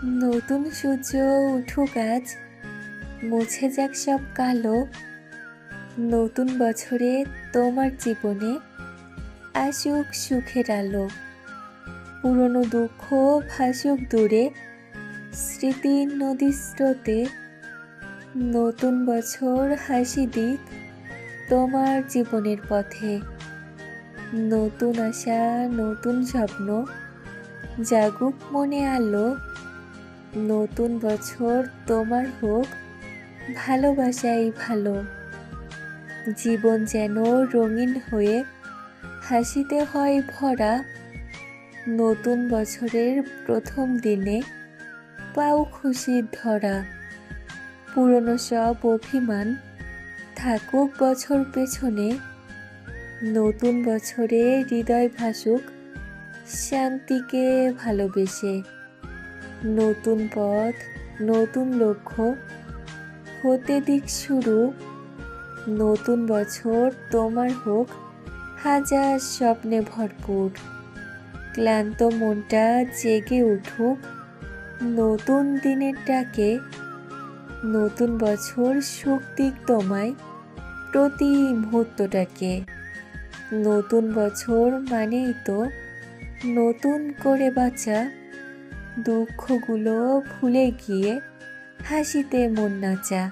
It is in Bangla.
নতুন সূর্য উঠুক আজ, মুছে যাক সব কালো। নতুন বছরে তোমার জীবনে আসুক সুখের আলো। পুরনো দুঃখ ভাসুক দূরে, স্মৃতির নদীর স্রোতে। নতুন বছর হাসি দিক তোমার জীবনের পথে। নতুন আশা, নতুন স্বপ্ন, জাগুক মনে আলো। নতুন বছর তোমার হোক ভালোবাসাই ভালো। জীবন যেন রঙিন হয়ে হাসিতে হয় ভরা। নতুন বছরের প্রথম দিনে পাও খুশির ধরা। পুরনো সব অভিমান থাকুক বছর পেছনে। নতুন বছরে হৃদয় ভাসুক শান্তিকে ভালোবেসে। নতুন পথ, নতুন লক্ষ্য হতে দিক শুরু। নতুন বছর তোমার হোক হাজার স্বপ্নে ভরপুর। ক্লান্ত মনটা জেগে উঠুক নতুন দিনের ডাকে। নতুন বছর সুখ দিক তোমায় প্রতি মুহূর্তটাকে। নতুন বছর মানেই তো নতুন করে বাঁচা। দুঃখগুলো ভুলে গিয়ে হাসিতে মন নাচা।